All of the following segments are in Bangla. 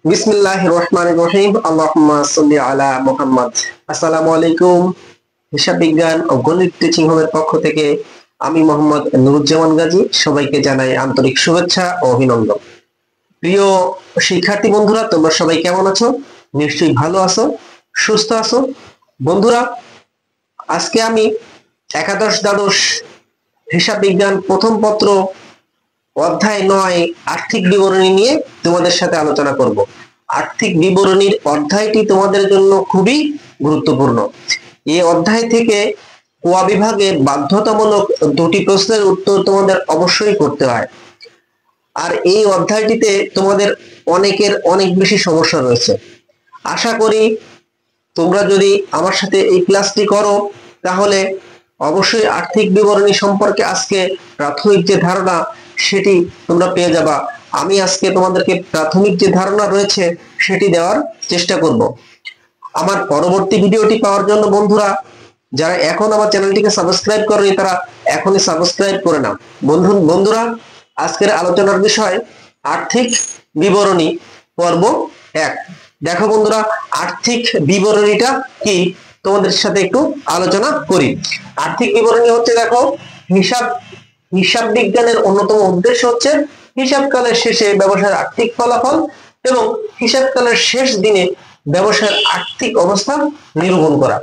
বিসমিল্লাহির রহমানির রহিম। আল্লাহুম্মা সাল্লি আলা মুহাম্মদ। আসসালামু আলাইকুম। হিসাব বিজ্ঞান ও গণিত টিচিং হোমের পক্ষ থেকে আমি মোহাম্মদ নুরুজ্জামান গাজী সবাইকে জানাই আন্তরিক শুভেচ্ছা ও অভিনন্দন। প্রিয় শিক্ষার্থী বন্ধুরা, তোমরা সবাই কেমন আছো? নিশ্চয়ই ভালো আছো, সুস্থ আছো। বন্ধুরা, আজকে আমি একাদশ দ্বাদশ হিসাব বিজ্ঞান প্রথম পত্র অধ্যায় 9 আর্থিক বিবরণী নিয়ে তোমাদের সাথে আলোচনা করব। আর্থিক বিবরণীর অধ্যায়টি তোমাদের জন্য খুবই গুরুত্বপূর্ণ। এই অধ্যায় থেকে কোয়া বিভাগে বাধ্যতামূলক দুটি প্রশ্নের উত্তর তোমাদের অবশ্যই করতে হয়। আর এই অধ্যায়টিতে তোমাদের অনেকের অনেক বেশি সমস্যা রয়েছে। আশা করি তোমরা যদি আমার সাথে এই ক্লাসটি করো তাহলে অবশ্যই আর্থিক বিবরণী সম্পর্কে আজকে প্রাথমিক যে ধারণা সেটি তোমরা পেয়ে যাবা। আমি আজকে তোমাদেরকে প্রাথমিক যে ধারণা রয়েছে সেটি দেওয়ার চেষ্টা করব। আমার পরবর্তী ভিডিওটি পাওয়ার জন্য বন্ধুরা, যারা এখন আমার চ্যানেলটিকে সাবস্ক্রাইব করেনি তারা এখনই সাবস্ক্রাইব করে নাও। বন্ধুরা, আজকের আলোচনার বিষয় আর্থিক বিবরণী পর্ব 1। দেখো বন্ধুরা, আর্থিক বিবরণীটা কি তোমাদের সাথে একটু আলোচনা করি। আর্থিক বিবরণী হচ্ছে, দেখো, হিসাব বিজ্ঞানের অন্যতম উদ্দেশ্য হচ্ছে হিসাবকালের শেষে ব্যবসার আর্থিক ফলাফল এবং হিসাবকালের শেষ দিনে ব্যবসার আর্থিক অবস্থা নিরূপণ করা।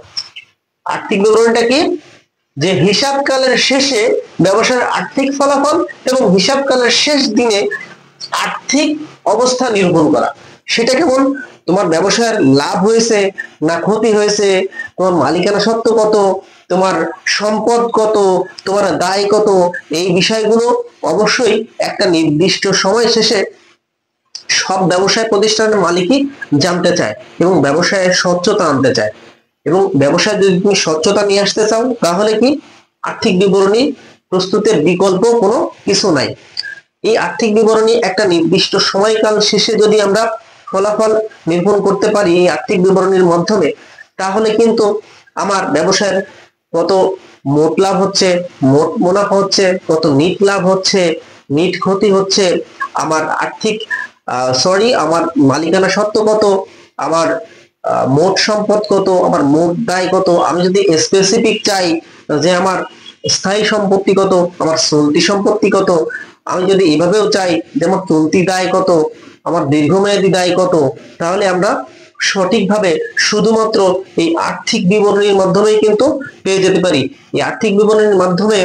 আর্থিক বিবরণীটা কি? যে হিসাবকালের শেষে ব্যবসার আর্থিক ফলাফল এবং হিসাবকালের শেষ দিনে আর্থিক অবস্থা নিরূপণ করা। সেটা কেমন? তোমার ব্যবসার লাভ হয়েছে না ক্ষতি হয়েছে, তোমার মালিকানা সত্ত্ব কত, তোমার সম্পদ কত, তোমার দায় কত, এই বিষয়গুলো অবশ্যই একটা নির্দিষ্ট সময় শেষে সব ব্যবসায় প্রতিষ্ঠানের মালিকই জানতে চায় এবং ব্যবসায় স্বচ্ছতা আনতে চায়। এবং ব্যবসায় যদি তুমি স্বচ্ছতা নিয়ে আসতে চাও তাহলে কি আর্থিক বিবরণী প্রস্তুতের বিকল্প কোনো কিছু নাই। এই আর্থিক বিবরণী একটা নির্দিষ্ট সময়কাল শেষে যদি আমরা ফলাফল নিরূপণ করতে পারি এই আর্থিক বিবরণীর মাধ্যমে, তাহলে কিন্তু আমার ব্যবসার কত মোট লাভ হচ্ছে, মোট মুনাফা হচ্ছে, কত নিট লাভ হচ্ছে, নিট ক্ষতি হচ্ছে, আমার আর্থিক আমার মালিকানা সত্ত্ব কত, আমার মোট সম্পদ কত, আমার মোট দায় কত, আমি যদি স্পেসিফিক চাই যে আমার স্থায়ী সম্পত্তি কত, আমার চলতি সম্পত্তি কত, আমি যদি এভাবেও চাই যে আমার চলতি দায় কত, আমার দীর্ঘমেয়াদী দায় কত, তাহলে আমরা সঠিকভাবে শুধুমাত্র এই আর্থিক বিবরণীর মাধ্যমেই কিন্তু পেয়ে যেতে পারি। এই আর্থিক বিবরণীর মাধ্যমে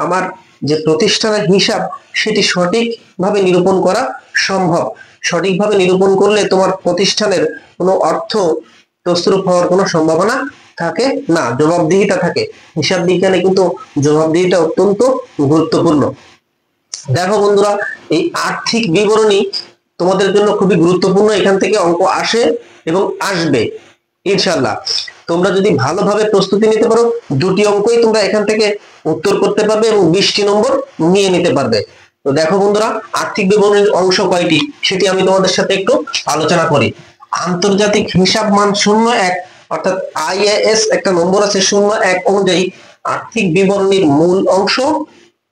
আমার যে প্রতিষ্ঠানের হিসাব সেটি সঠিকভাবে নিরূপণ করা সম্ভব। সঠিকভাবে নিরূপণ করলে তোমার প্রতিষ্ঠানের কোনো অর্থ তছরূপ হওয়ার কোনো সম্ভাবনা থাকে না, জবাবদিহিতা থাকে। হিসাব বিজ্ঞানে কিন্তু জবাবদিহিতা অত্যন্ত গুরুত্বপূর্ণ। দেখো বন্ধুরা, এই আর্থিক বিবরণী তোমাদের জন্য খুবই গুরুত্বপূর্ণ। এখান থেকে অঙ্ক আসে এবং আসবে ইনশাআল্লাহ। তোমরা যদি ভালোভাবে প্রস্তুতি নিতে পারো দুটি অঙ্কই তোমরা এখান থেকে উত্তর করতে পারবে এবং 20টি নম্বর নিয়ে নিতে পারবে। তো দেখো বন্ধুরা, আর্থিক বিবরণীর অংশ কয়টি সেটি আমি তোমাদের সাথে একটু আলোচনা করি। আন্তর্জাতিক হিসাব মান 01 অর্থাৎ আইএএস একটা নম্বর আছে 01 অনুযায়ী আর্থিক বিবরণীর মূল অংশ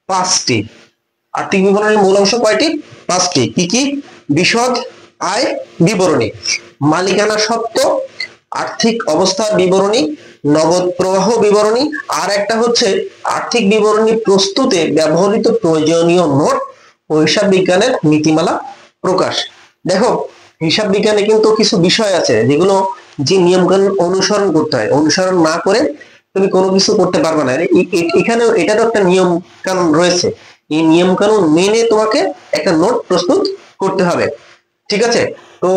5টি। আর্থিক বিবরণীর মূল অংশ কয়টি? 5টি। কি কি? বিশদ আয় বিবরণী, মালিকানা সত্ত্ব, আর্থিক অবস্থার বিবরণী, নগদ প্রবাহ বিবরণী, আর একটা হচ্ছে আর্থিক বিবরণী প্রস্তুতে ব্যবহৃত প্রয়োজনীয় নোট ও হিসাব বিজ্ঞানের নীতিমালা প্রকাশ। দেখো, হিসাব বিজ্ঞানে কিন্তু কিছু বিষয় আছে যেগুলো যে নিয়ম কানুন অনুসরণ করতে হয়, অনুসরণ না করে তুমি কোনো কিছু করতে পারবে না। এখানেও এটারও একটা নিয়ম কানুন রয়েছে। এই নিয়ম কানুন মেনে তোমাকে একটা নোট প্রস্তুত করতে হবে। ঠিক আছে? তো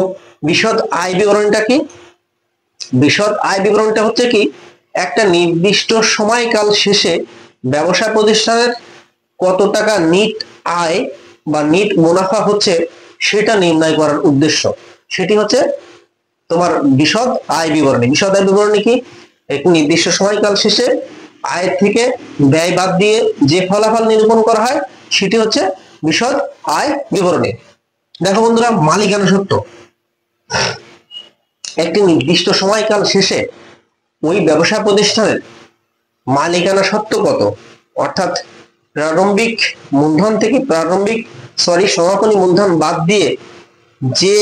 বিশদ আয় বিবরণীটা কি? বিশদ আয় বিবরণীটা হচ্ছে কি, একটা নির্দিষ্ট সময়কাল শেষে ব্যবসা প্রতিষ্ঠানের কত টাকা নিট আয় বা নিট মুনাফা হচ্ছে সেটা নির্ণয় করার উদ্দেশ্য। সেটি হচ্ছে তোমার বিশদ আয় বিবরণী। বিশদ আয় বিবরণী কি? এক নির্দিষ্ট সময়কাল শেষে আয় থেকে ব্যয় বাদ দিয়ে যে ফলাফল নিরূপণ করা হয় সেটি হচ্ছে বিশদ আয় বিবরণী। দেখো বন্ধুরা, মালিকানা সত্ত্ব একটি নির্দিষ্ট সময়কাল শেষে ওই ব্যবসা প্রতিষ্ঠানের মালিকানা সত্ত্ব কত, অর্থাৎ প্রারম্ভিক মূলধন থেকে সমাপনী মূলধন বাদ দিয়ে যে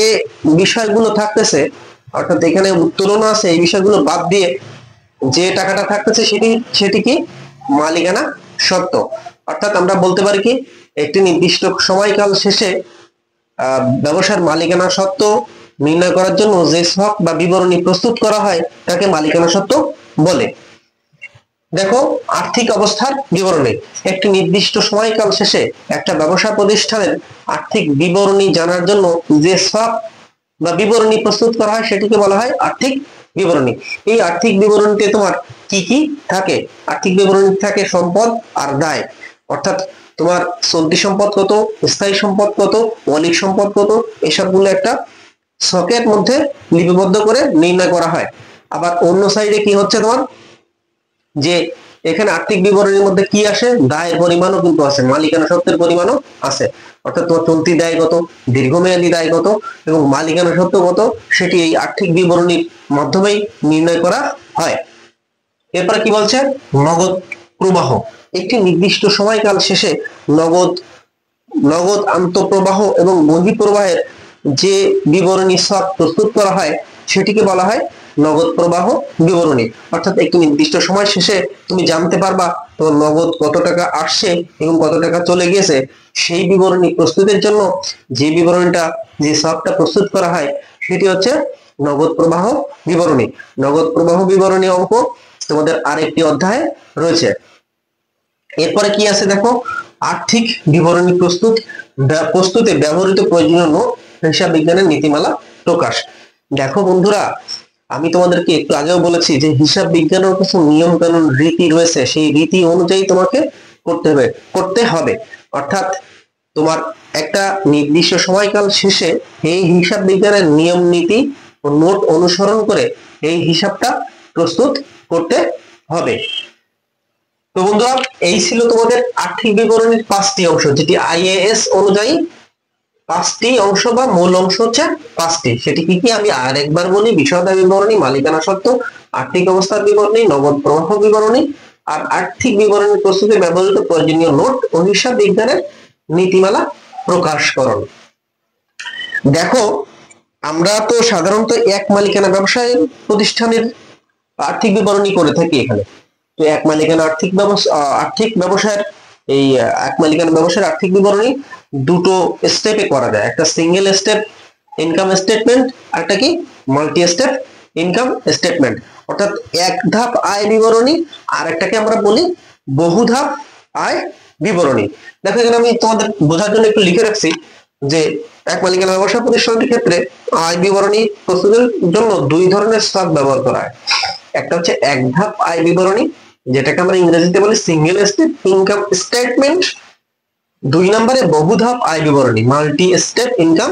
বিষয়গুলো থাকতেছে, অর্থাৎ এখানে উত্তোলন আছে, এই বিষয়গুলো বাদ দিয়ে যে টাকাটা থাকতেছে সেটি কি মালিকানা সত্ত্ব। অর্থাৎ আমরা বলতে পারি কি একটি নির্দিষ্ট সময়কাল শেষে ব্যবসার মালিকানা সত্ত্ব নির্ণয় করার জন্য যে ছক বা বিবরণী প্রস্তুত করা হয় তাকে মালিকানা সত্ত্ব বলে। দেখো, আর্থিক অবস্থার বিবরণী। একটি নির্দিষ্ট সময়কাল শেষে একটা ব্যবসা প্রতিষ্ঠানের আর্থিক বিবরণী জানার জন্য যে ছক বা বিবরণী প্রস্তুত করা হয় সেটিকে বলা হয় আর্থিক বিবরণী। এই আর্থিক বিবরণীতে তোমার কি কি থাকে? আর্থিক বিবরণী থাকে সম্পদ আর দায়, অর্থাৎ তোমার চলতি সম্পদ কত, স্থায়ী সম্পদ কত, মৌলিক সম্পদ কত, এসবগুলো একটা ছকের মধ্যে লিপিবদ্ধ করে নির্ণয় করা হয়। আবার অন্য সাইডে কি হচ্ছে তোমার, যে এখানে আর্থিক বিবরণীর মধ্যে কি আসে, দায়ের পরিমাণও কিন্তু আছে, মালিকানা সত্ত্বের পরিমাণও আছে। অর্থাৎ তোমার চলতি দায় কত, দীর্ঘমেয়াদী দায় কত এবং মালিকানা সত্ত্ব কত, সেটি এই আর্থিক বিবরণীর মাধ্যমেই নির্ণয় করা হয়। এরপরে কি বলছে, নগদ প্রবাহ। একটি নির্দিষ্ট সময়কাল শেষে নগদ নগদ আন্তঃপ্রবাহ এবং বহিঃপ্রবাহের যে বিবরণী ছক প্রস্তুত করা হয় সেটিকে বলা হয় নগদ প্রবাহ বিবরণী। অর্থাৎ একটি নির্দিষ্ট সময় শেষে তুমি জানতে পারবা তোমার নগদ কত টাকা আসছে এবং কত টাকা চলে গিয়েছে। সেই বিবরণী প্রস্তুতের জন্য যে বিবরণীটা, যে ছকটা প্রস্তুত করা হয় সেটি হচ্ছে নগদ প্রবাহ বিবরণী। নগদ প্রবাহ বিবরণী অঙ্ক তোমাদের আরেকটি অধ্যায়ে রয়েছে। এরপরে কি আছে দেখো, আর্থিক বিবরণী প্রস্তুতে ব্যবহৃত প্রয়োজনীয় নোট, হিসাব বিজ্ঞানের নীতিমালা প্রকাশ। দেখো বন্ধুরা, আমি তোমাদেরকে একটু আগেও বলেছি যে হিসাব বিজ্ঞানের কিছু নিয়ম কানুন রীতি রয়েছে, সেই রীতি অনুযায়ী তোমাকে করতে হবে। অর্থাৎ তোমার একটা নির্দিষ্ট সময়কাল শেষে এই হিসাব বিজ্ঞানের নিয়ম নীতি ও নোট অনুসরণ করে এই হিসাবটা প্রস্তুত করতে হবে। তো বন্ধুরা, এই ছিল তোমাদের আর্থিক বিবরণীর 5টি অংশ, যেটি আইএএস অনুযায়ী 5টি অংশ বা মূল অংশ হচ্ছে 5টি। সেটি কি কি আমি আরেকবার বলি, বিশদ বিবরণী, মালিকানা সত্ত্ব, আর্থিক অবস্থার বিবরণী, নগদ প্রবাহ বিবরণী আর আর্থিক বিবরণী প্রস্তুতে ব্যবহৃত প্রয়োজনীয় নোট ও হিসাব বিজ্ঞানের নীতিমালা প্রকাশকরণ। দেখো, আমরা তো সাধারণত এক মালিকানা ব্যবসায় প্রতিষ্ঠানের আর্থিক বিবরণী করে থাকি এখানে। তো এক মালিকানা আর্থিক ব্যবসায়ের এই এক মালিকানা ব্যবসার আর্থিক বিবরণী দুটো স্টেপে করা যায়। একটা সিঙ্গেল স্টেপ ইনকাম স্টেটমেন্ট, আর একটা কি মাল্টি স্টেপ ইনকাম স্টেটমেন্ট। অর্থাৎ এক ধাপ আয় বিবরণী আর একটাকে আমরা বলি বহু ধাপ আয় বিবরণী। দেখো, এখানে আমি তোমাদের বোঝার জন্য একটু লিখে রাখছি যে এক মালিকানা ব্যবসা প্রতিষ্ঠানের ক্ষেত্রে আয় বিবরণী প্রস্তুতের জন্য দুই ধরনের ছক ব্যবহার করা হয়। একটা হচ্ছে এক ধাপ আয় বিবরণী, যেটাকে আমরা ইংরেজিতে বলি সিঙ্গেল স্টেপ ইনকাম স্টেটমেন্ট। 2 নম্বরে বহু ধাপ আয় বিবরণী, মাল্টি স্টেপ ইনকাম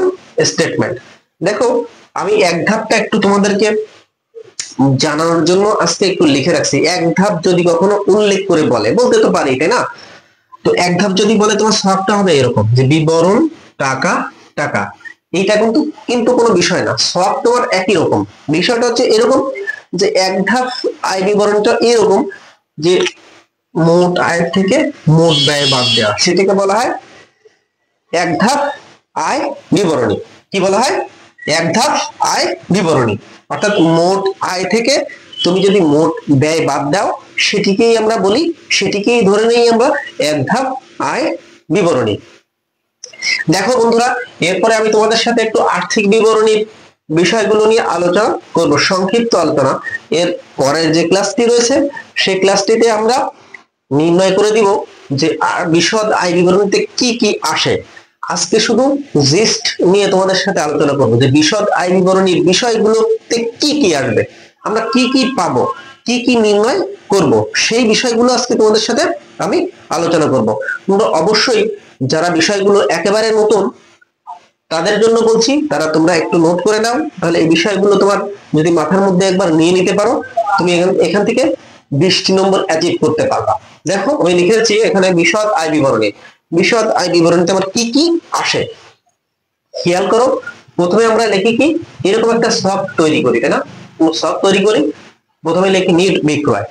স্টেটমেন্ট। দেখো, আমি এক ধাপটা একটু তোমাদেরকে জানানোর জন্য আজকে একটু লিখে রাখছি। এক ধাপ যদি কখনো উল্লেখ করে বলতে তো পারি, তাই না? তো এক ধাপ যদি বলে, তোমার ছকটা হবে এরকম যে বিবরণ টাকা টাকা। এইটা কিন্তু কোনো বিষয় না, ছক তোমার একই রকম। বিষয়টা হচ্ছে এরকম যে এক ধাপ আয় বিবরণটা এরকম যে মোট আয় থেকে মোট ব্যয় বাদ দেওয়া, সেটাকে বলা হয় এক ধাপ আয় বিবরণী। কি বলা হয়? এক ধাপ আয় বিবরণী। অর্থাৎ মোট আয় থেকে তুমি যদি মোট ব্যয় বাদ দাও সেটিকেই আমরা বলি, সেটিকেই ধরে নেই আমরা এক ধাপ আয় বিবরণী। দেখো বন্ধুরা, এরপরে আমি তোমাদের সাথে একটু আর্থিক বিবরণীর বিষয়গুলো নিয়ে আলোচনা করব, সংক্ষিপ্ত আলোচনা। এর পরের যে ক্লাসটি রয়েছে সেই ক্লাসটিতে আমরা নির্ণয় করে দিব যে বিশদ আয় বিবরণীতে কি কি আসে। আজকে শুধু জিস্ট নিয়ে তোমাদের সাথে আলোচনা করব যে বিশদ আয় বিবরণীর বিষয়গুলোতে কি কি আসবে, আমরা কি কি পাবো, কি কি নির্ণয় করব, সেই বিষয়গুলো আজকে তোমাদের সাথে আমি আলোচনা করব। তোমরা অবশ্যই যারা বিষয়গুলো একেবারে নতুন তাদের জন্য বলছি, তোমরা একটু নোট করে নাও, তাহলে এই বিষয়গুলো তোমার যদি মাথার মধ্যে একবার নিয়ে নিতে পারো, তুমি এখান থেকে 20টি নম্বর অ্যাচিভ করতে পারবা। দেখো, আমি লিখেছি এখানে বিশদ আয় বিবরণী। বিশদ আয় বিবরণীতে আমার কি কি আসে খেয়াল করো। প্রথমে আমরা লিখি কি, এরকম একটা ছক তৈরি করি, তাই না? ছক তৈরি করি, প্রথমে লিখি নিট বিক্রয়।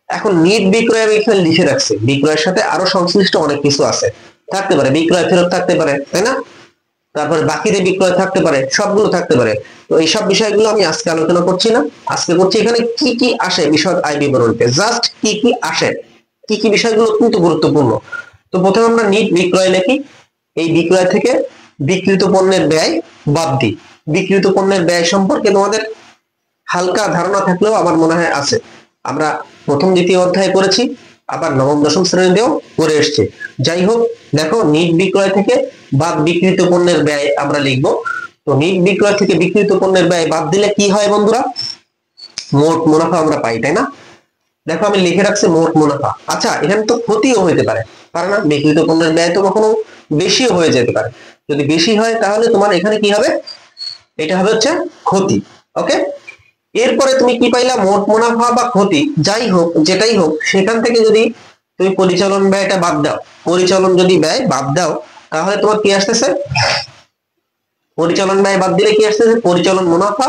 এখন নিট বিক্রয় আমি এখানে লিখে রাখছি, বিক্রয়ের সাথে আরো সংশ্লিষ্ট অনেক কিছু আছে, থাকতে পারে, বিক্রয় ফেরত থাকতে পারে, তাই না? তারপরে বাকিতে বিক্রয় থাকতে পারে, সবগুলো থাকতে পারে। তো এইসব বিষয়গুলো আমি আজকে আলোচনা করছি না, আজকে করছি এখানে কি কি আসে বিশদ আয় বিবরণীতে, জাস্ট কি কি আসে, কি কি বিষয়গুলো কিন্তু গুরুত্বপূর্ণ। তো প্রথমে আমরা নিট বিক্রয় লিখি, এই বিক্রয় থেকে বিক্রিত পণ্যের ব্যয় বাদ দিই। বিক্রিত পণ্যের ব্যয় সম্পর্কে তোমাদের হালকা ধারণা থাকলেও আমার মনে হয় আছে, আমরা প্রথম দ্বিতীয় অধ্যায়ে করেছি, আবার নবম দশম শ্রেণীতেও করে এসেছি। যাই হোক, দেখো নিট বিক্রয় থেকে বাদ বিক্রিত পণ্যের ব্যয় আমরা লিখবো। তো নিট বিক্রয় থেকে বিক্রিত পণ্যের ব্যয় বাদ দিলে কি হয় বন্ধুরা, মোট মুনাফা আমরা পাই, তাই না? দেখো আমি লিখে রাখছি মোট মুনাফা। আচ্ছা, এখানে তো ক্ষতিও হইতে পারে, পারে না? বিক্রিত পণ্যের ব্যয় তো কখনো বেশিও হয়ে যেতে পারে। যদি বেশি হয় তাহলে তোমার এখানে কি হবে, এটা হবে হচ্ছে ক্ষতি। ওকে, এরপরে তুমি কি পাইলা, মোট মুনাফা বা ক্ষতি যাই হোক, যেটাই হোক, সেখান থেকে যদি তুমি পরিচালন ব্যয়টা বাদ দাও, পরিচালন যদি ব্যয় বাদ দাও, তাহলে তোমার কি আসতেছে, পরিচালন ব্যয় বাদ দিলে কি আসতেছে, পরিচালন মুনাফা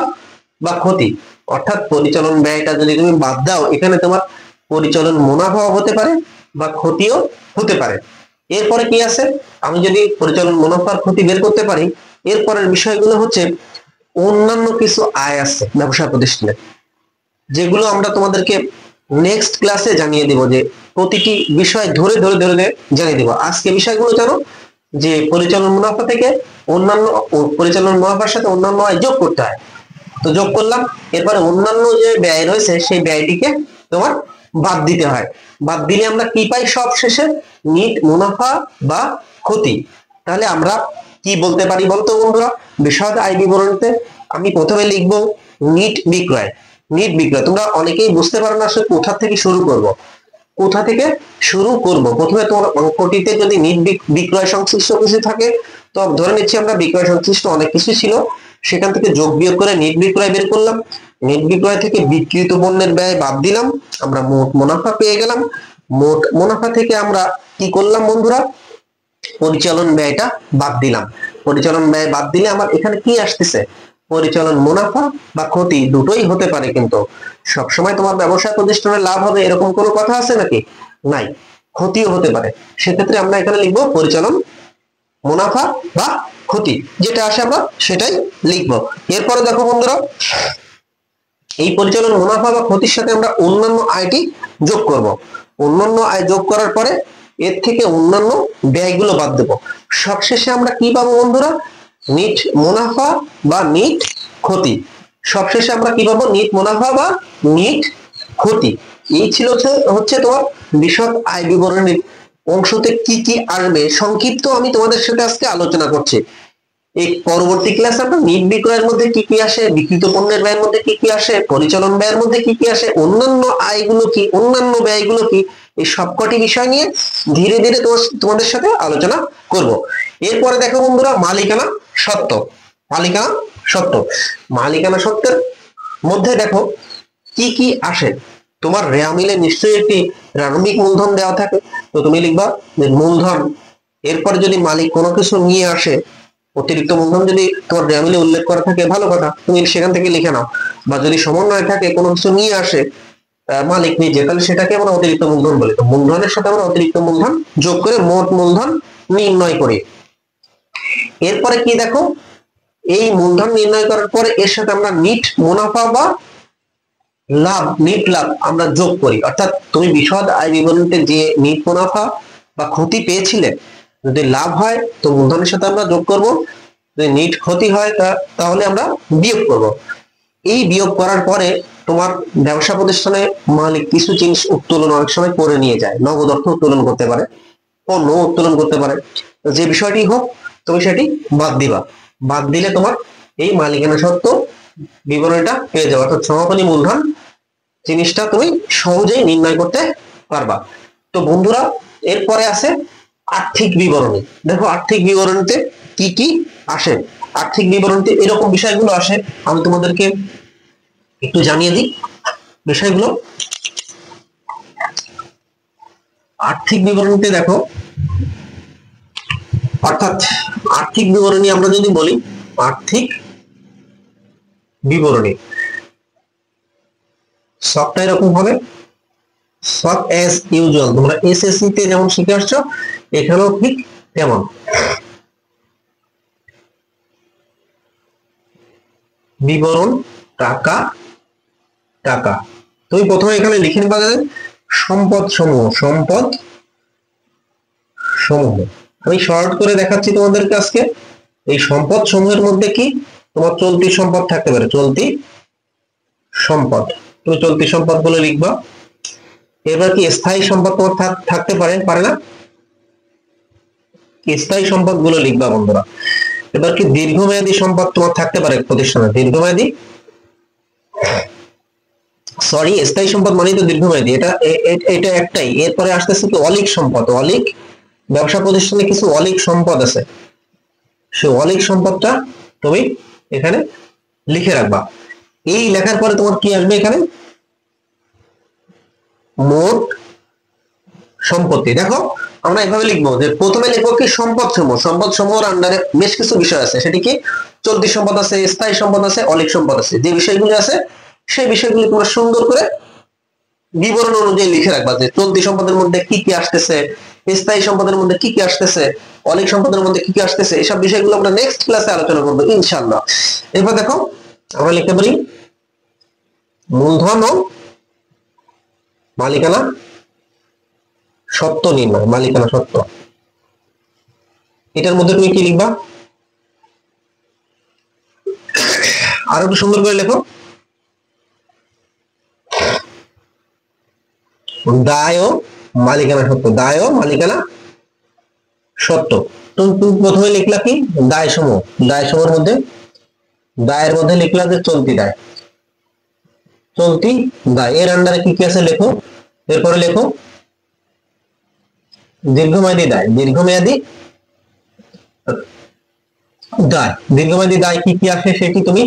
বা ক্ষতি। অর্থাৎ পরিচালন ব্যয়টা যদি তুমি বাদ দাও, এখানে তোমার পরিচালন মুনাফাও হতে পারে বা ক্ষতিও হতে পারে। এরপরে কি আছে, আমি যদি পরিচালন মুনাফার ক্ষতি বের করতে পারি, এরপরের বিষয়গুলো হচ্ছে অন্যান্য কিছু আয় আছে ব্যবসা প্রতিষ্ঠানে, যেগুলো আমরা তোমাদেরকে নেক্সট ক্লাসে জানিয়ে দিব, যে প্রতিটি বিষয় ধরে ধরে ধরে ধরে জানিয়ে দিব। আজকে বিষয়গুলো জানো যে পরিচালন মুনাফা থেকে অন্যান্য, পরিচালন মুনাফার সাথে অন্যান্য আয় যোগ করতে হয়। তো যোগ করলাম, এরপরে অন্যান্য যে ব্যয় রয়েছে সেই ব্যয়টিকে তোমার বাদ দিতে হয়। বাদ দিলে আমরা কি পাই সব শেষে, নিট মুনাফা বা ক্ষতি। তাহলে আমরা কি বলতে পারি বলতো বন্ধুরা, বিশদ আয় বিবরণীতে আমি প্রথমে লিখবো নিট বিক্রয়। নিট বিক্রয়, তোমরা অনেকেই বুঝতে পারো না আসলে কোথা থেকে শুরু করব, কোথা থেকে শুরু করব। প্রথমে তোমার অঙ্কটিতে যদি নিট বিক্রয় সংশ্লিষ্ট কিছু থাকে, তো ধরে নিচ্ছি আমরা বিক্রয় সংশ্লিষ্ট অনেক কিছু ছিল, সেখান থেকে যোগ বিয়োগ করে নিট বিক্রয় বের করলাম। নিট বিক্রয় থেকে বিক্রিত পণ্যের ব্যয় বাদ দিলাম, আমরা মোট মুনাফা পেয়ে গেলাম। মোট মুনাফা থেকে আমরা কি করলাম বন্ধুরা, পরিচালন ব্যয়টা বাদ দিলাম। পরিচালন ব্যয় বাদ দিলে আমার এখানে কি আসতেছে, পরিচালন মুনাফা বা ক্ষতি দুটোই হতে পারে, কিন্তু সবসময় তোমার ব্যবসা প্রতিষ্ঠানের লাভ হবে এরকম কোনো কথা আছে নাকি? নাই, ক্ষতিও হতে পারে। সেক্ষেত্রে আমরা এখানে লিখবো পরিচালন মুনাফা বা ক্ষতি, যেটা আসে আমরা সেটাই লিখবো। এরপরে দেখো বন্ধুরা, এই পরিচালন মুনাফা বা ক্ষতির সাথে আমরা অন্যান্য আয়টি যোগ করব। অন্যান্য আয় যোগ করার পরে এর থেকে অন্যান্য ব্যয়গুলো বাদ দেব। সবশেষে আমরা কি পাবো বন্ধুরা, নিট মুনাফা বা নিট ক্ষতি। সবশেষে আমরা কি পাবো, নিট মুনাফা বা নিট ক্ষতি। এই ছিল হচ্ছে তোমার বিশদ আয় বিবরণীর অংশতে কি কি আসবে সংক্ষিপ্ত আমি তোমাদের সাথে আজকে আলোচনা করছি। এই পরবর্তী ক্লাসে আমরা নিট বিক্রয়ের মধ্যে কি কি আসে, বিক্রিত পণ্যের ব্যয়ের মধ্যে কি কি আসে, পরিচালন ব্যয়ের মধ্যে কি কি আসে, অন্যান্য আয়গুলো কি, অন্যান্য ব্যয়গুলো কি, এই সবকটি বিষয় নিয়ে ধীরে ধীরে তোমাদের সাথে আলোচনা করব। এরপরে দেখো বন্ধুরা, মালিকানা সত্ত্ব। মালিকানা সত্ত্ব, মালিকানা সত্ত্বের মধ্যে দেখো কি কি আসে। তোমার রেয়া মিলে নিশ্চয়ই একটি প্রারম্ভিক মূলধন দেওয়া থাকে, তো তুমি লিখবা যে মূলধন। এরপরে যদি মালিক কোনো কিছু নিয়ে আসে, অতিরিক্ত মূলধন যদি তোমার রেয়া মিলে উল্লেখ করা থাকে ভালো কথা, তুমি সেখান থেকে লিখে নাও। বা যদি সমন্বয় থাকে, কোনো কিছু নিয়ে আসে মালিক নিজে, তাহলে সেটাকে আমরা অতিরিক্ত মূলধন বলি। তো মূলধনের সাথে আমরা অতিরিক্ত মূলধন যোগ করে মোট মূলধন নির্ণয় করি। এরপরে কি দেখো, এই মূলধন নির্ণয় করার পরে এর সাথে আমরা নিট মুনাফা বা লাভ, নিট লাভ আমরা যোগ করি। অর্থাৎ তুমি বিশদ আয় বিবরণীতে যে নিট মুনাফা বা ক্ষতি পেয়েছিলে, যদি লাভ হয় তো মূলধনের সাথে আমরা যোগ করব, যদি নিট ক্ষতি হয় তাহলে আমরা বিয়োগ করব। এই বিয়োগ করার পরে তোমার ব্যবসা প্রতিষ্ঠানে মালিক কিছু জিনিস উত্তোলন অনেক সময় করে নিয়ে যায়, নগদ অর্থ উত্তোলন করতে পারে, পণ্য উত্তোলন করতে পারে। যে বিষয়টি হোক তুমি সেটি বাদ দিবা। বাদ দিলে তোমার এই মালিকানা সত্ত্ব বিবরণীটা পেয়ে যাবে, অর্থাৎ সমাপনী মূলধন জিনিসটা তুমি সহজেই নির্ণয় করতে পারবা। তো বন্ধুরা, এরপরে আছে আর্থিক বিবরণী। দেখো আর্থিক বিবরণীতে কি কি আসে। আর্থিক বিবরণীতে এরকম বিষয়গুলো আসে, আমি তোমাদেরকে একটু জানিয়ে দিই বিষয়গুলো। আর্থিক বিবরণীতে দেখো, অর্থাৎ আর্থিক বিবরণী আমরা যদি বলি, আর্থিক বিবরণী সবটা এরকম হবে, সব অ্যাজ ইউজুয়াল। তোমরা এসএসসি তে যেমন শিখে আসছো, এখানেও ঠিক তেমন। বিবরণ টাকা টাকা। তুমি প্রথমে এখানে লিখে নিবা সম্পদ সমূহ, সম্পদ সমূহ। আমি শর্ট করে দেখাচ্ছি তোমাদেরকে আজকে। এই সম্পদ সমূহের মধ্যে কি তোমার চলতি সম্পদ থাকতে পারে, চলতি সম্পদ। তুমি চলতি সম্পদ বলে লিখবা। এবার কি স্থায়ী সম্পদ তোমার থাকতে পারে, পারে না? স্থায়ী সম্পদ গুলো লিখবা বন্ধুরা। এবার কি দীর্ঘমেয়াদী সম্পদ তোমার থাকতে পারে প্রতিষ্ঠানে, দীর্ঘমেয়াদী, সরি স্থায়ী সম্পদ মানে তো দীর্ঘমেয়াদী, এটা একটাই। এরপরে আসতেছে কি অলিক সম্পদ। অলিক, ব্যবসা প্রতিষ্ঠানে কিছু অলিক সম্পদ আছে, সে অলিক সম্পদটা তুমি এখানে লিখে রাখবা। এই লেখার পরে তোমার কি আসবে এখানে, মোট সম্পত্তি। দেখো আমরা এভাবে লিখবো যে প্রথমে লিখবো কি সম্পদ সমূহ, সম্পদ সমূহের আন্ডারে বেশ কিছু বিষয় আছে, সেটি কি চলতি সম্পদ আছে, স্থায়ী সম্পদ আছে, অলিক সম্পদ আছে। যে বিষয়গুলি আছে সেই বিষয়গুলি তোমরা সুন্দর করে বিবরণ অনুযায়ী লিখে রাখবা যে চলতি সম্পদের মধ্যে কি কি আসতেছে, স্থায়ী সম্পদের মধ্যে কি কি আসতেছে, অলিক সম্পদের মধ্যে কি কি আসতেছে। এসব বিষয়গুলো আমরা নেক্সট ক্লাসে আলোচনা করবো ইনশাআল্লাহ। এবার দেখো আমরা লিখতে পারি মূলধন ও মালিকানা সত্ত্ব নির্ণয়, মালিকানা সত্ত্ব। এটার মধ্যে তুমি কি লিখবা, আরো একটু সুন্দর করে লেখো, দায় ও মালিকানা সত্ত্ব, দায় ও মালিকানা সত্ত্ব। তুমি প্রথমে লিখলা কি দায় সমূহ, দায় সমূহের মধ্যে দায়ের মধ্যে লিখলা যে চলতি দায়, চলতি দায়। এর আন্ডারে কি কি আছে লেখো। এরপরে লেখো দীর্ঘমেয়াদী দায়, দীর্ঘমেয়াদী দায়, দীর্ঘমেয়াদী দায় কি কি আসে সেটি তুমি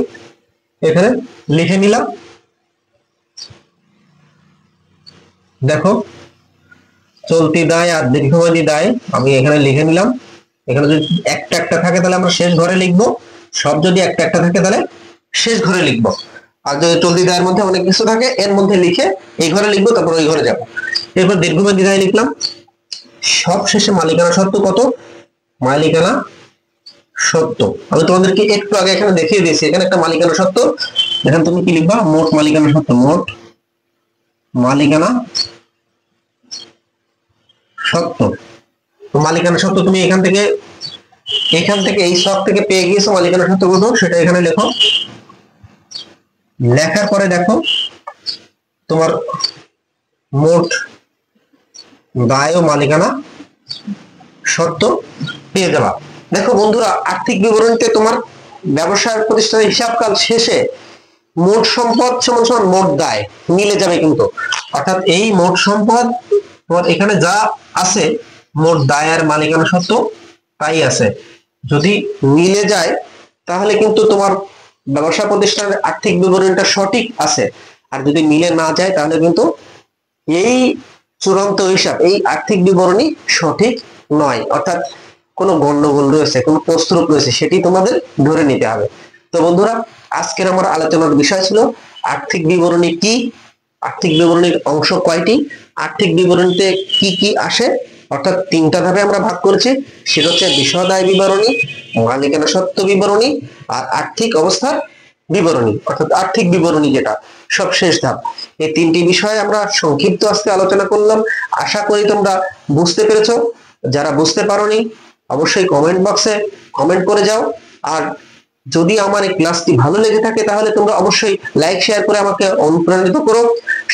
এখানে লিখে নিলাম। দেখো চলতি দায় আর দীর্ঘমেয়াদী দায় আমি এখানে লিখে নিলাম। এখানে যদি একটা একটা থাকে তাহলে আমরা শেষ ঘরে লিখবো, সব যদি একটা একটা থাকে তাহলে শেষ ঘরে লিখবো। আর যদি চলতি দায়ের মধ্যে অনেক কিছু থাকে এর মধ্যে লিখে এই ঘরে লিখবো, তারপর ওই ঘরে যাবো। এরপর দীর্ঘমেয়াদী দায় লিখলাম। সব শেষে মালিকানা সত্ত্ব কত, মালিকানা সত্ত্ব। আমি তোমাদেরকে একটু আগে এখানে দেখিয়ে দিয়েছি, এখানে একটা মালিকানা সত্ত্ব। এখানে তুমি কি লিখবা, মোট মালিকানা সত্ত্ব, মোট মালিকানা সত্ত্ব। মালিকানা সত্ত্ব তুমি এখান থেকে এই সব থেকে পেয়ে গিয়েছো মালিকানা সত্ত্ব কত সেটা এখানে লেখো। লেখার পরে দেখো তোমার মোট দায় ও মালিকানা সত্ত্ব পেয়ে যাবা। দেখো বন্ধুরা, আর্থিক বিবরণীতে তোমার ব্যবসায় প্রতিষ্ঠানের হিসাবকাল শেষে মোট সম্পদ সমান সমান মোট দায় মিলে যাবে কিন্তু। অর্থাৎ এই মোট সম্পদ তোমার এখানে যা আছে মোট দায় আর মালিকানা সত্ত্ব তাই আছে, যদি মিলে যায় তাহলে কিন্তু তোমার ব্যবসা প্রতিষ্ঠানের আর্থিক বিবরণীটা সঠিক আছে। আর যদি মিলে না যায় তাহলে কিন্তু এই চূড়ান্ত হিসাব, এই আর্থিক বিবরণী সঠিক নয়। অর্থাৎ কোনো গন্ডগোল রয়েছে, কোনো প্রস্তুত রয়েছে, সেটি তোমাদের ধরে নিতে হবে। তো বন্ধুরা, আজকের আমার আলোচনার বিষয় ছিল আর্থিক বিবরণী কি, আর্থিক বিবরণীর অংশ কয়টি, আর্থিক বিবরণীতে কি কি আসে। অর্থাৎ তিনটা ধাপে আমরা ভাগ করেছি, সেটা হচ্ছে বিষয় দায় বিবরণী, মালিকানা সত্ত্ব বিবরণী আর আর্থিক অবস্থার বিবরণী। অর্থাৎ আর্থিক বিবরণী যেটা সবশেষ ধাপ। এই তিনটি বিষয়ে আমরা সংক্ষিপ্ত আজকে আলোচনা করলাম। আশা করি তোমরা বুঝতে পেরেছো। যারা বুঝতে পারোনি অবশ্যই কমেন্ট বক্সে কমেন্ট করে যাও। আর যদি আমার এই ক্লাসটি ভালো লেগে থাকে তাহলে তোমরা অবশ্যই লাইক শেয়ার করে আমাকে অনুপ্রাণিত করো।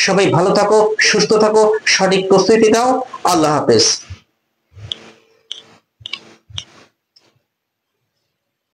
সবাই ভালো থাকো, সুস্থ থাকো, সঠিক প্রস্তুতি দাও। আল্লাহ হাফেজ।